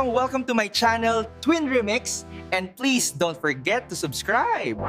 Welcome to my channel, Twin Remix, and please don't forget to subscribe.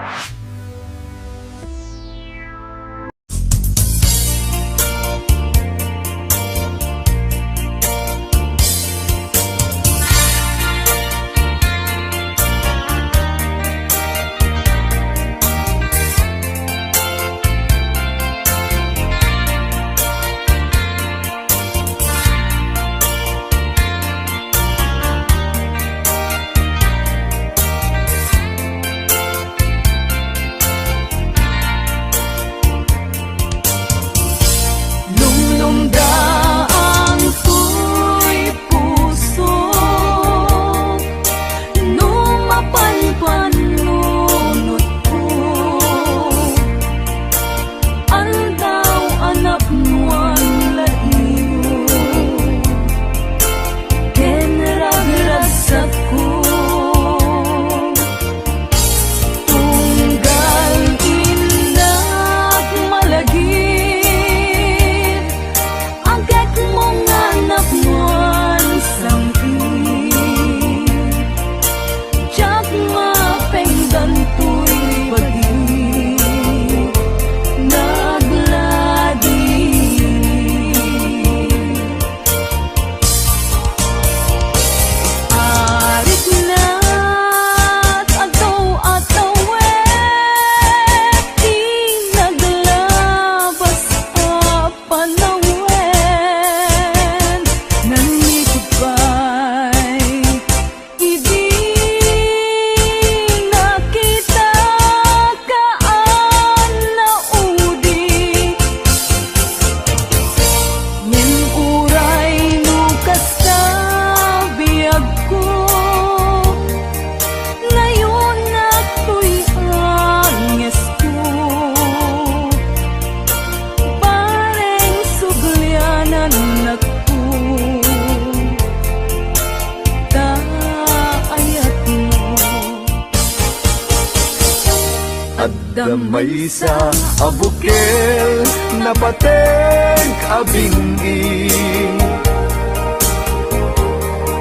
Damay sa abukel na pateng abingin,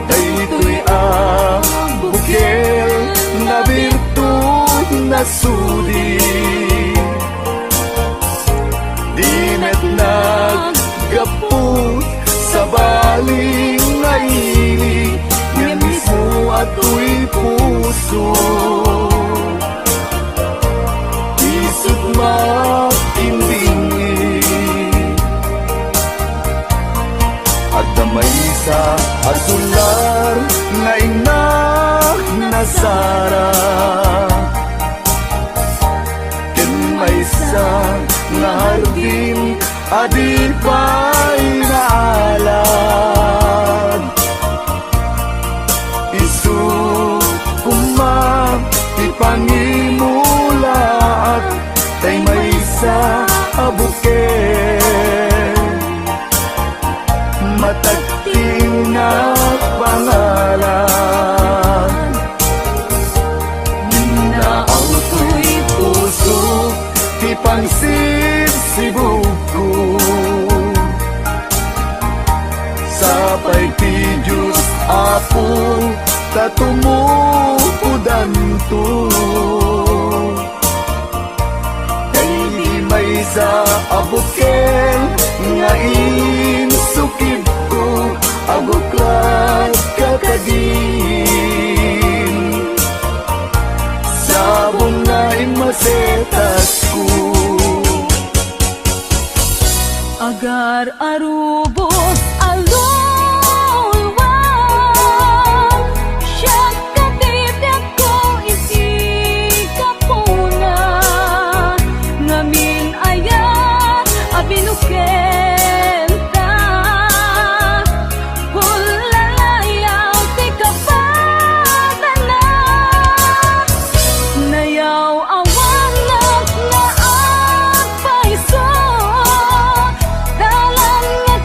daytoy abukel na birtud na sudi, di met naggapot sa baling ngaili, nga mismo ato'y puso. Matindingi at damay sa asular nga inak nasara, ken may sa nga hardin adi pa'y naalad, isu pangimulaat tay may sa abukel, matagting na pangalan, na ang tuy puso ti pangsibsibog ko, sapay ti Diyos Apo tatumukudan to. Sa abukel nga insukib ko, abuklat kakadin, sabong nga imasetas ko. Agar arubos alulwa, siya katibyak ko iti kapuna, ngamin binukenta, hulalayaw ti kapadana, nayaw awanak na agpaiso, dalan nga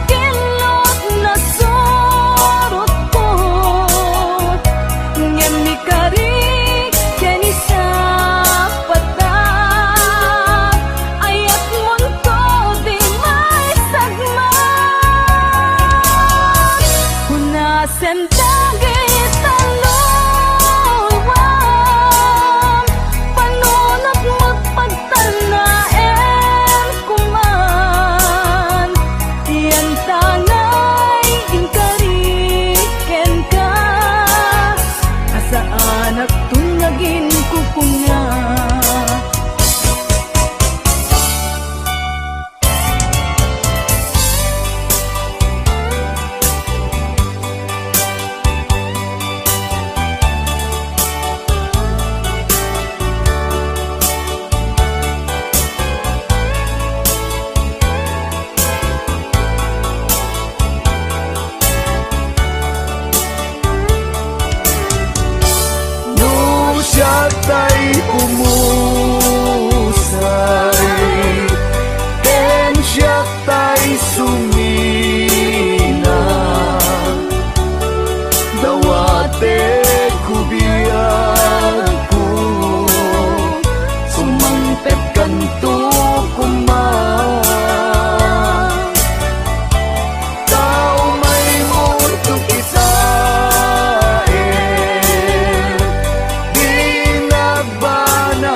umusay ken siya tay sumina dawate kubiyag ko sumangpet kanto kumang tao may mundo kisain di nagbanagan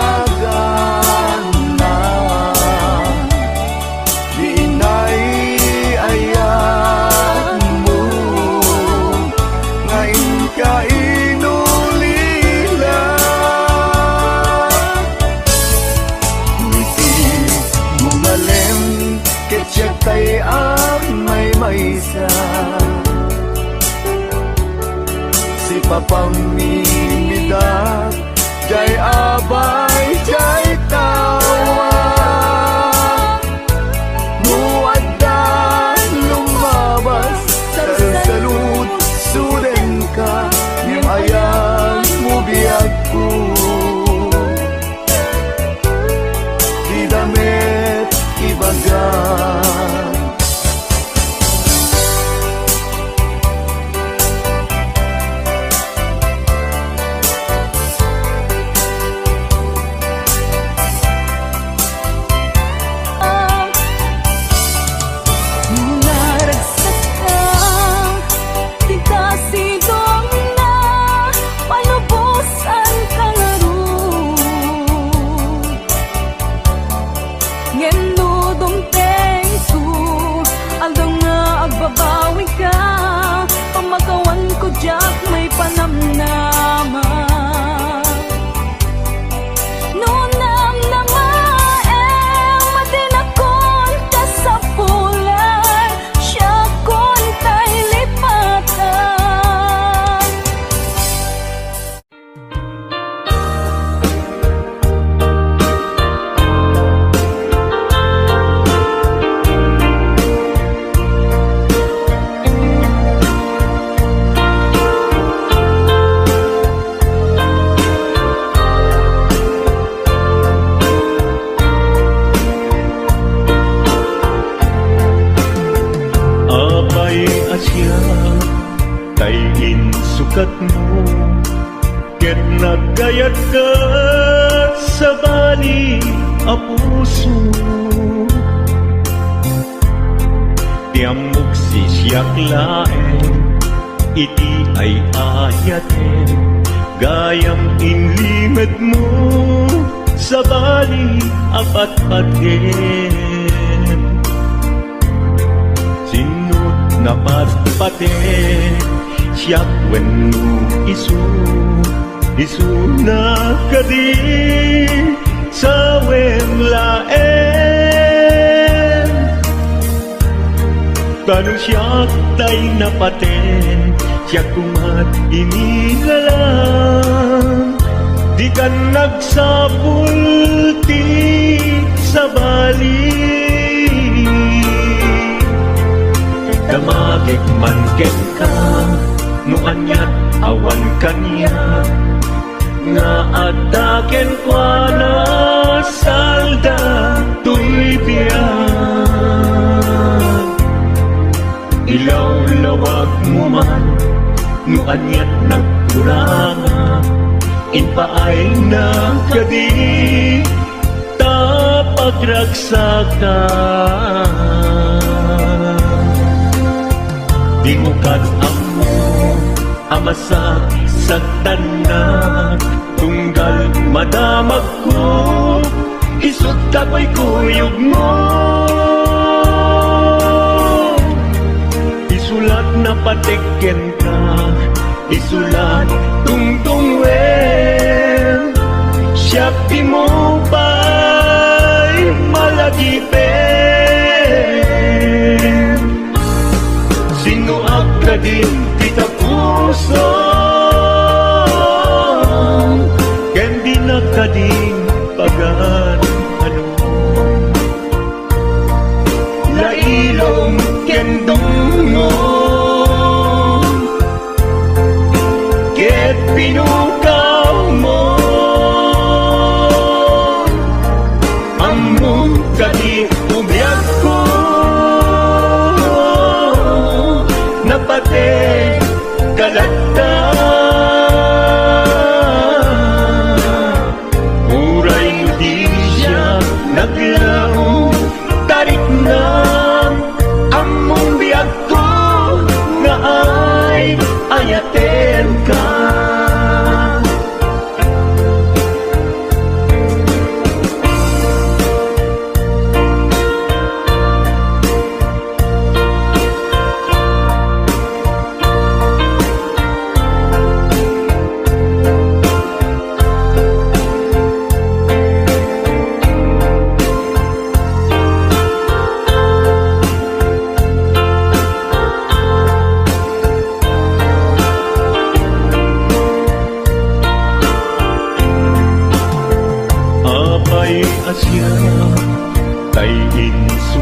na di naiayan mo ngayon ka inulila ngiti mo malem ketyak tay ang may maysa si papang mimidak jay abay jay tawa muaddan lumabas sa salud suden ka yung ayan mo biyag ko di damit ibagan Naragsak ka, di kasidong na palubos ang kalaro. Ngenudong tengsu, aldong nga agbabawi ka, pamagawan ko jak may panamnama. Nunang namaeng madinakon ka sa pulay, siya kon tay lipatan. Apay asya kay insukat mo ket nagkayat ka sa bali a puso tiamok si siyak laeng iti ay ayaten gayam inlimed mo sa bali apat-paten sinut na patpate siyak wenno isu na kadi sa wemlaen tanong siyak tay napaten siyak kumat inigalang di ka nagsapulti sa bali damagik man ken ka no anyat awan kanya nga adaken kwa na salda tuy biyag ilaw lawag mo man no anyat nagkuranga inpaay na kadi tapagragsakan di mo kadamo amasak sa tanan tunggal madamag ko isut kapoy kuyog mo isulat na patikken ka isulat tungtungwen siya mo pa'y malagipen sino ka din kita puso ken di na kading pagan ano lailong ken dungong ket pinukaw mo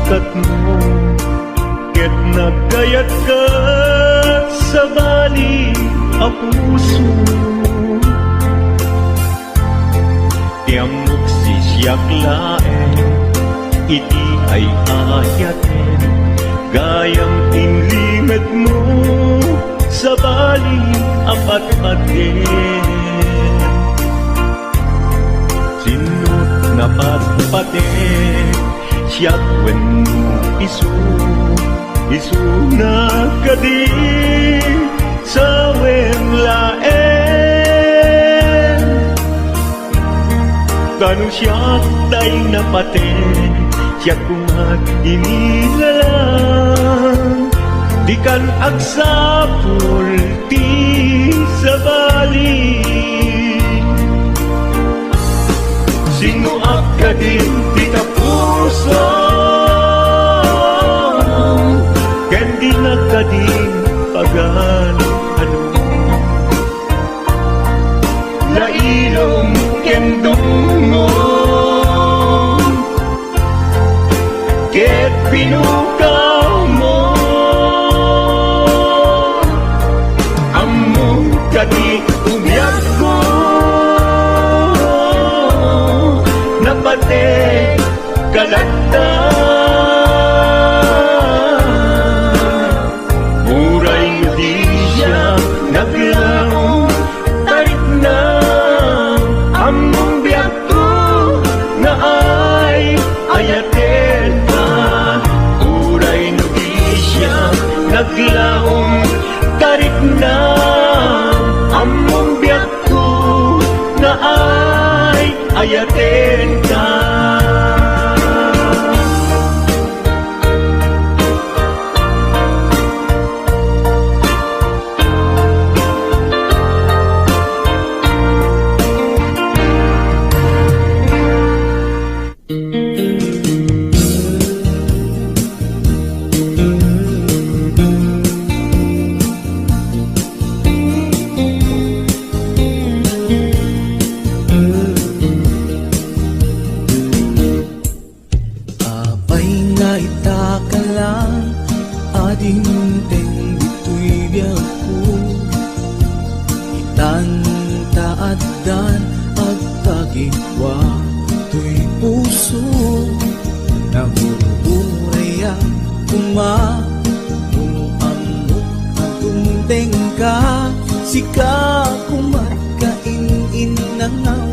pagkat mo ket nagkayat ka sa bali a puso. Tiamok sisyak laeng iti ay ayaten, gayam inlimet mo sa bali apat-paten. Sinot na patpaten siyak wenno isu na kadi sa wenlaen. Kanu siyak tay napaten siyak kumat inilalang, di kan agsapul ti sa bali. Sino akadin di ka puso, ken di nakadin pagano ano. Lailom ken dungong, ket pinukaw mo. Among kadi umyak ko, napate kalagta. Muray di siya naglaong tarik na. Among biyak ko na ay ayaten ka. Muray di siya naglaong tarik na. Among biyak ko na ay ayaten ka. Apay nga itaka lang ading teng dito'y biyak ko. Itan taaddan agkagigwa to'y puso. Nahuhuraya kumamuamok agumteng ka. Sika kumarkain nangaw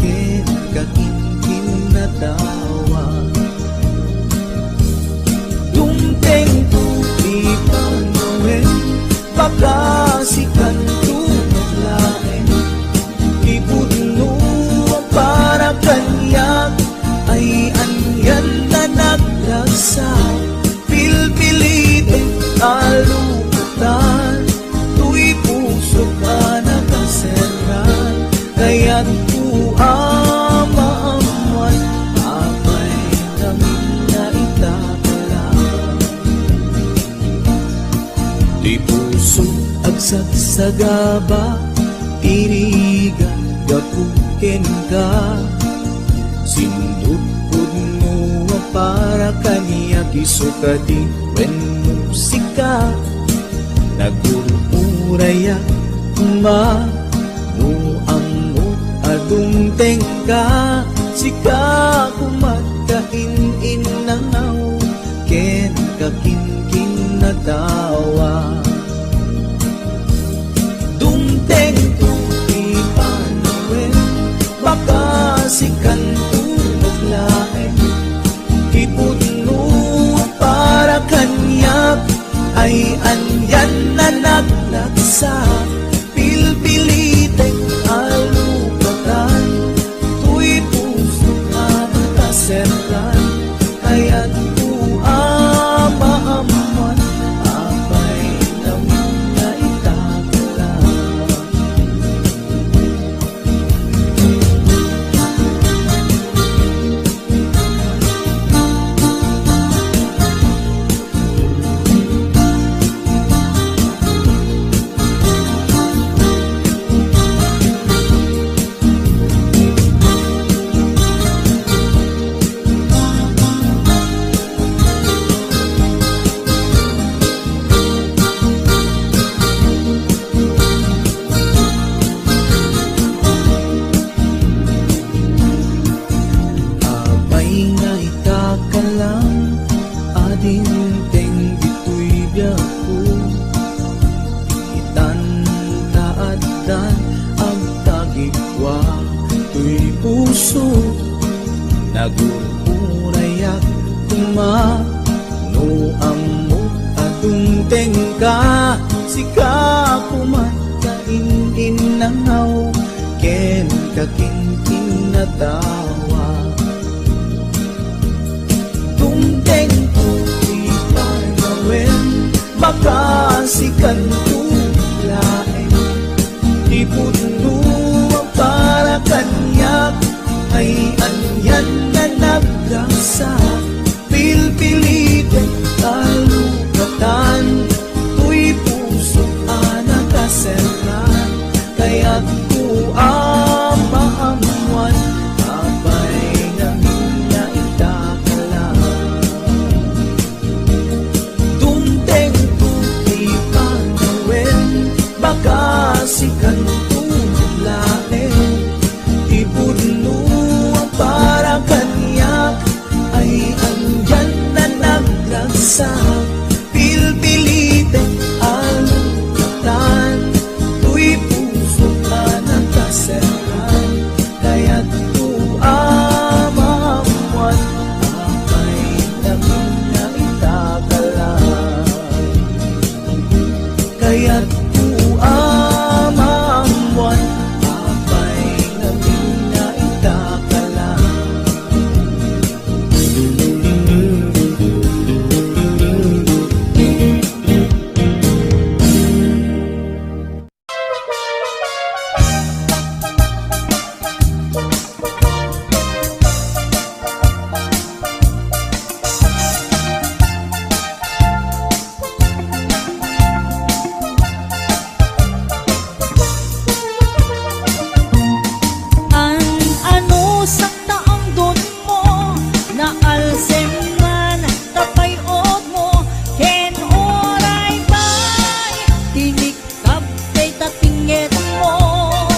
ken kakinkin na tawa. Dumteng tuti panuwen pakasikan tumaglaen. Ibudno para kanyak ay anyan na nagrasa. Pilpilitin alutan tu'y puso ka nakaseran. Kaya't kuamaamuan apay namin na itakala. Di puso agsagsagaba tirigan gapuken ka. Sindut mo para kaniya kisukati wen musika. Nagururaya mamuamot adungteng ka. Sika kumatkain nangaw ken kakinkin na tawa. Dumteng tuti panuwen pakasikan tumaglaen. Ibudno para kanyak ay anyan na naglagsa. Pilpilitin alupatan tu'y puso na nakaseran. Kaya't kuamaamuan apay na kalibutan ang tagigwa tuy puso nagururayak no amot atong tengka sika kumakain inangaw ken kaking natawa tungteng tuy panawin baka sikan tulain ipuno ang para kanyak ay anyan na nagrasa pilpilitin talukatan tuy puso anakaseran kaya't ko maamuan apay namin na itakalan tunteng tuti panawin baka sikan tulain ipuno ang para kanyak ay andyan na nagragsak pilpilitin alukatan tuy puso ka nagkaseran kaya't tuamamuan apay namin na itakalan kaya't tuamamuan apay namin na itakalan Ano sa taang doon mo na alsem man tapayod mo ken oray bay tinikap kay tatinget mo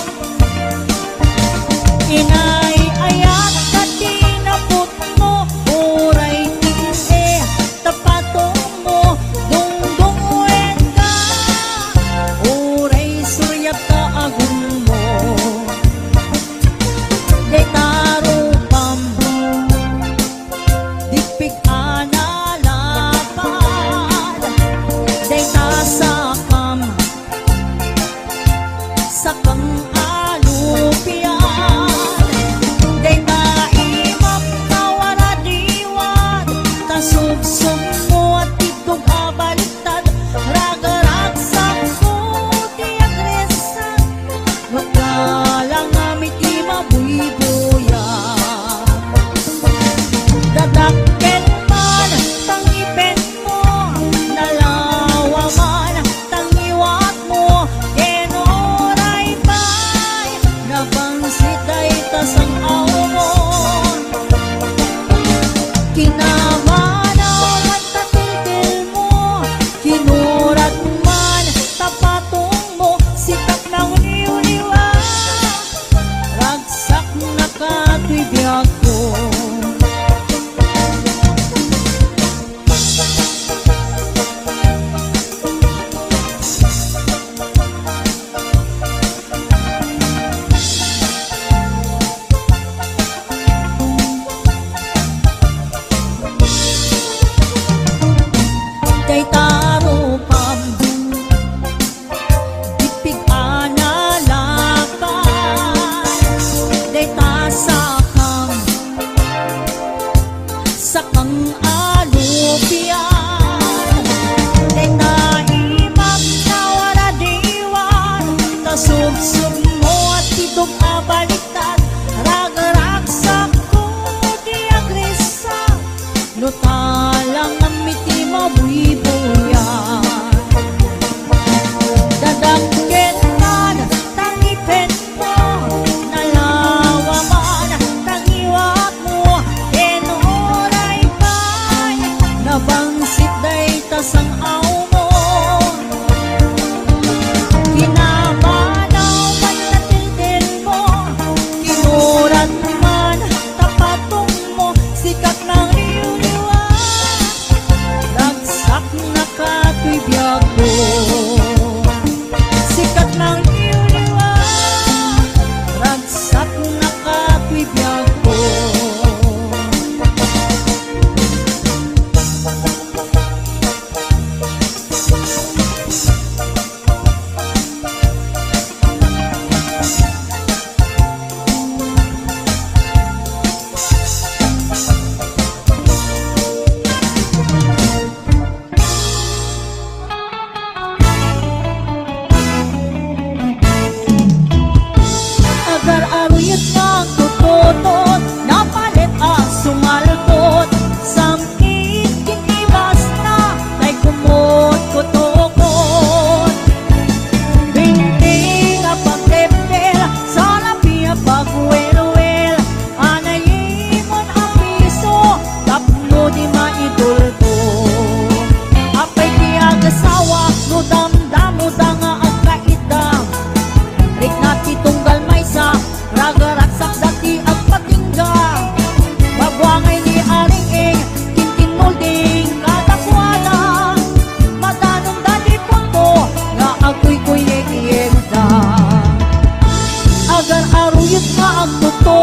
inay ayat katinapot mo oray tinse tapatong mo dungdunguen ka oray suryap ka agun mo Day tarupam dipik analapad Day tasakam sakang alupian Day taimap na waradiwan tasubsub mo at itong abaliktad ragaragsak ko di agresan Wakalang amit imabuy-buya Dadakken man, tangipen mo Nalawa man, tangiwat mo Kenoray bay, napansit ay tasang awon Kinamanaw at tatiltil mo Kinurat man, tapatong mo Sitak ng liw-liwa Ragsak na katibiyag ko Day tarupam dipig analakan Day tasakam sakang alupian Day taimap na waradiwan tasubsub mo at itong abaliktad ragaragsak ko di agresan no talang amiti mabuy-buyan Dadakken man, tangipen mo Nalawa man, tangiwat mo Kenoray bay, nabangsit day tasang awon Kinamanaw man natiltil mo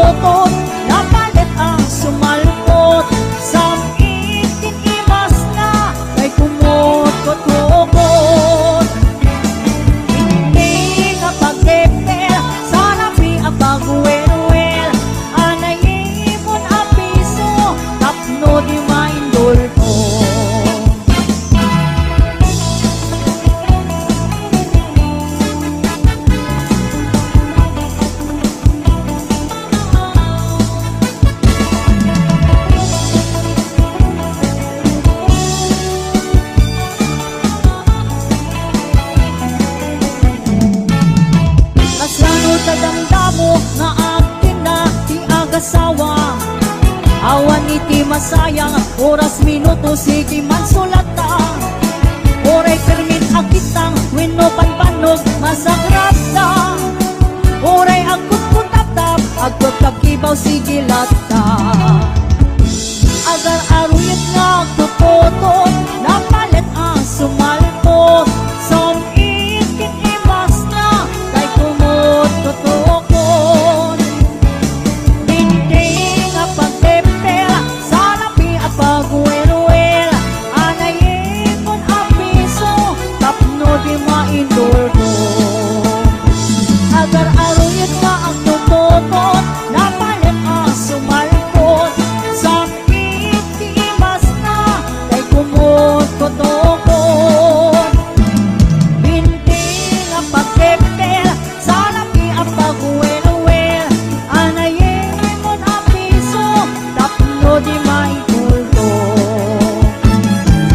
tutot, napalit ang sumalpot. Samit tinimas na, kay kumot kotukot. Hindi ka pagtipil, sana pi ang pagwelwel. Anayin mo na piso, tapno di maindol ko. Kasano sa damdamo nga akin na di agasawa. Awan iti masayang oras minuto sige man sulata. Oray permit akitang wenno panpanog masagrap ta. Oray agkut kutap-tap agkut kakibaw sige lata. Agar aruyot nga tututot, napalit ang sumalpot. Samit kinimas na, kay kumot tutukot. Hindi nga pagtipil, sana pi ang pagwelwel. Anayin mo ang piso, tapno di maindol ko. Agar aruyot nga ang tututot, napalit ang sumalpot. Samit kinimas na, kay kumot tutukot. Hindi nga pagtipil, sana pi ang pagwelwel. Anayin mo ang piso, tapno di maitulto.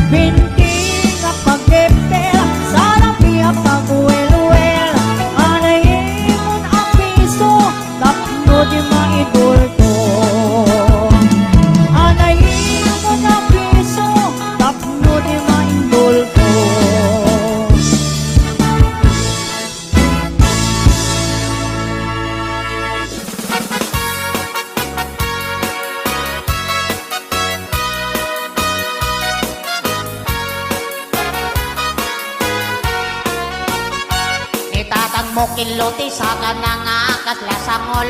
Hindi nga pagtipil, sana pi ang pagwelwel. Anayin mo ang piso, tapno di maitulto. Anayin mo ang piso, tapno di maitulto. Itatang mo kiloti sa kanang akas lasangol.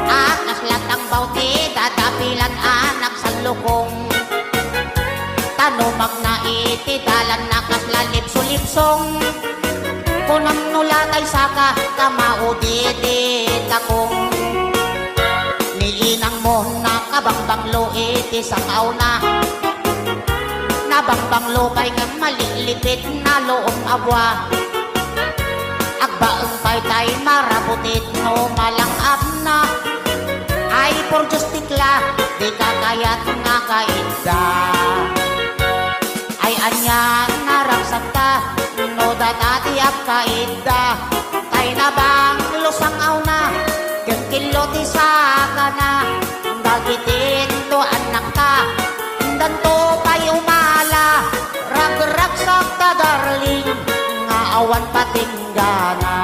Akas latang bauti, dadapilan anak sa lukong. Tanumag na iti, dalan nakas lalipso-lipsong. Kunam nulatay saka, kamaudi-di takong. Niinang mo na kabangbanglo iti sangaw na. Nabangbanglo pa'y nga malilipit na loong abwa. Agbaong pa'y tay marabutit no malangap na. Ay por Diyos tikla, di kakayat nga kainda. Ay anyan naragsak ta, no datati ak kainda. Tay na bang lusangaw na, kiloti sa kana. Bagitin to anak ka, danto pa'y umala. Rag-ragsak ta darling, nga awan patinggana.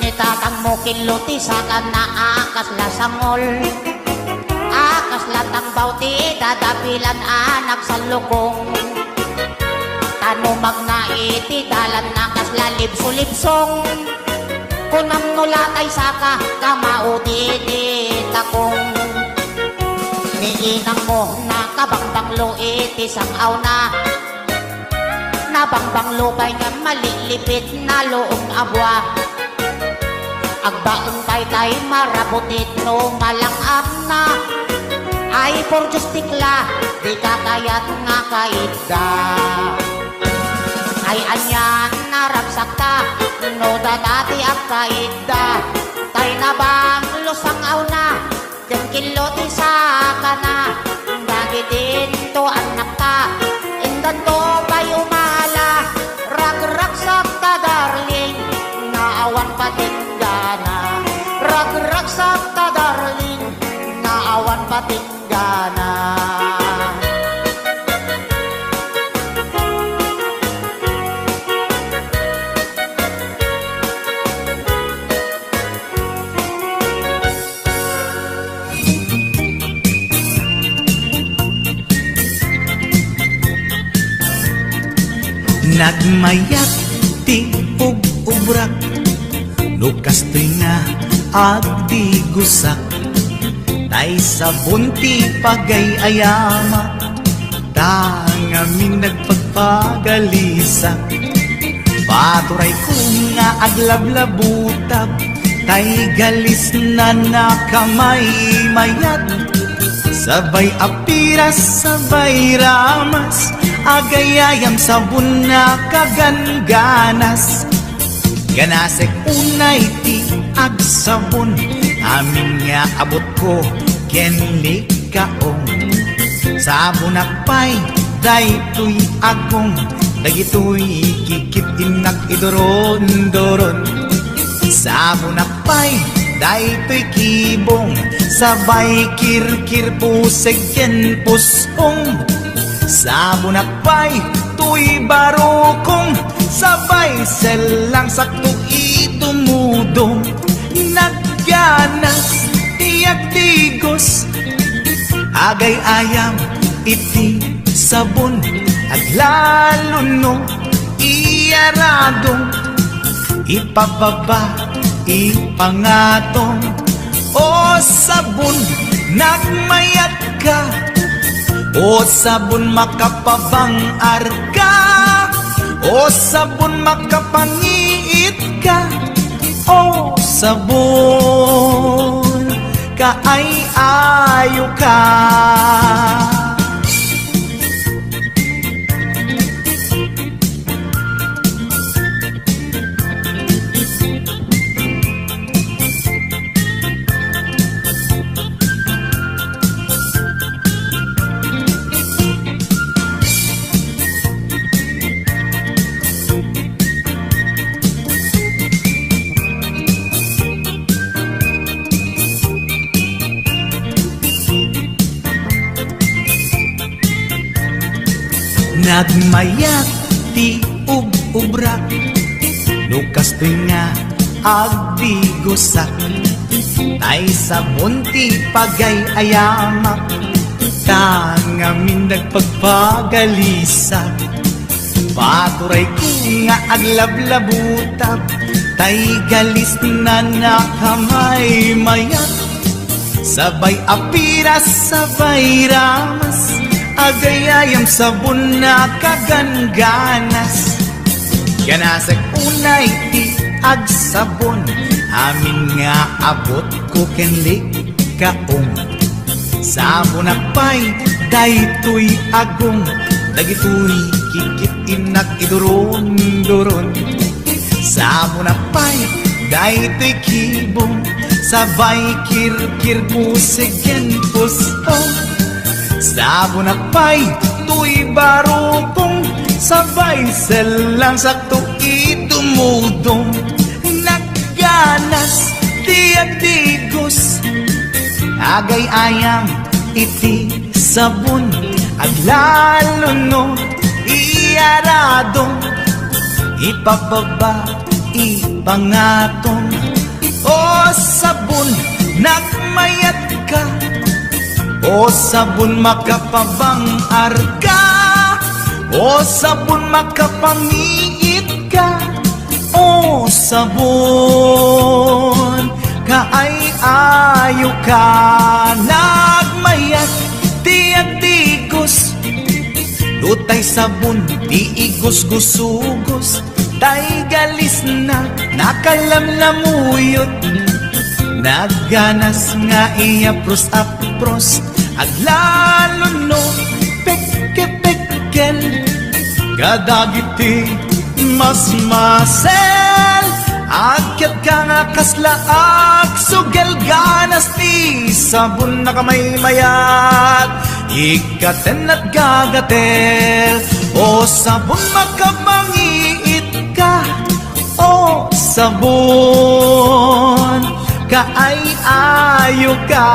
Nitatang mo kiloti sa kana akas lasangol. Akas latang bauti, dadapilan anak sa lukong. Tanumag na iti, dalan nakas lalipso-lipsong. Kunam nulatay saka, kamaudi-di takong. Niinang mo na kabangbanglo iti sangaw na. Nabangbanglo pa'y nga malilipit na loong abwa. Agbaong pa'y tay marabutit no malangap na. Ay por Diyos tikla, di kakayat nga kainda. Ay anyan naragsak ta, no dadati ak kainda. Tay na bang lusangaw na, yung kiloti sa kana. Bagitin to anak ta, indan to pa'y umala. Rag-ragsak ta darling, naawan patinggana. Rag-ragsak ta darling, naawan patinggana. Nagmayat ti ug-ubrak, lukas to'y nga agdi gusak. Tay sabon ti pagay-ayama, tangamin nagpagpagalisak. Paturay ko nga aglablabutab, tay galis na nakamay mayat. Sabay apiras, sabay ramas, agayayam sabon na kaganganas. Ganasek unay ti agsabon, amin nga abot ko kenli kaong. Sabon akpay, daytoy agong, dagitoy kikit inak idoron-doron. Sabon akpay, daytoy kibong, sabay kirkir puseg ken pusong. Sabon akpay, tuy barukong, sabay selang sakto itumudong. Nagganas, tiyak tigos, agay ayam iti sabon, at lalo no iyaradong, ipababa ipangatong. O sabon, nagmayat ka, o sabon makapabangar ka, o sabon makapangiit ka, o sabon kaay-ayo ka. Nagmayat ti ug-ubrak, lukas to'y nga agdi gusak. Tay sabon ti pagay-ayamak, tangamin nagpagpagalisak. Paturay ko nga aglablabutab, tay galis na nakamay mayat. Sabay apiras, sabay ramas, agayayam sabon na kaganganas. Ganasag unay ti agsabon, amin nga abot ko kenli kaong. Sabon akpay, daytoy agong, dagitoy kikit inak idoron-doron. Sabon akpay, daytoy kibong, sabay kirkir puseg ken pusong. Sabon akpay, tuy barupong, sabay selang sakto itumudong. Nagganas, tiyak tigos, agay ayam iti sabon, aglalo no iyaradong, ipababa ipangatong. O sabon, nagmayat ka, o sabon makapabangar ka, o sabon makapangiit ka, o sabon kaay-ayo ka. Nagmayat tiyak tigos, lutay sabon di igos-gusugos. Tay galis na nakalamlamuyot, nagganas nga iapros-apros, aglalo no pekke-pekkel, kadagiti mas-masel. Akyat ka nga kaslaak, sugel ganas ti sabon na kamay mayat, ikaten at gagatel. O sabon makapangiit ka, o sabon kaay-ayo ka.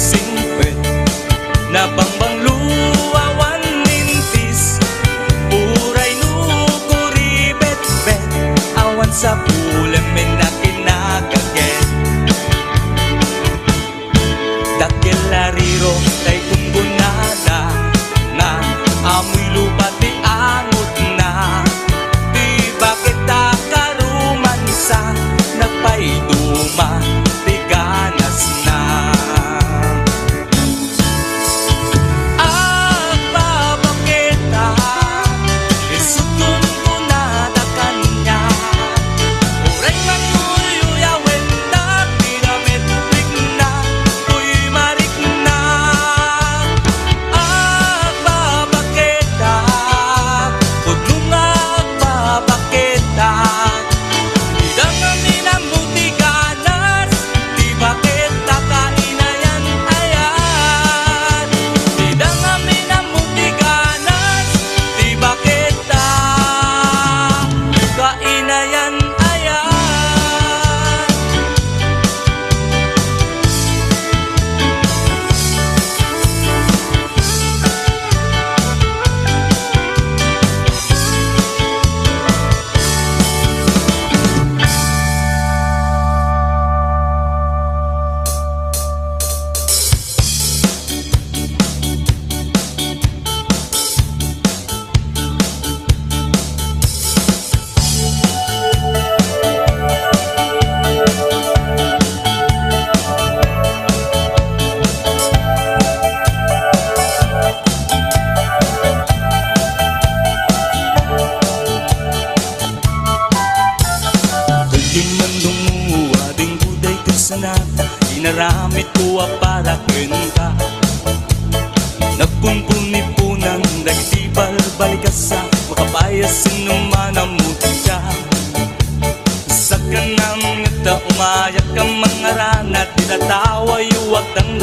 singpet na pangbangluawan nintis uray nukuri bet-bet awan sa pulamin na kinagaget dakil lariro tay kumbunada nga amoy lupa ti angot na di bakit karuman sa nagpaiduma ti ganas na agpapakita isutun ko na da kanya uray manuyuyawen na pinametrik na uy marik na agpapakita huwag mo nga agpapakita Idang amin ang buti ganas Di bakit kakainayan ayan Idang amin ang buti ganas Di bakit kakainayan ayan Di man lumuwa ding buday kasanata Inaramit ko para kenta Nagpunpunipunan Nagtibal balikasa Makapayasin naman ang mutika Sa kanang ngata umayak ang mga rana Tinatawa yuwag ng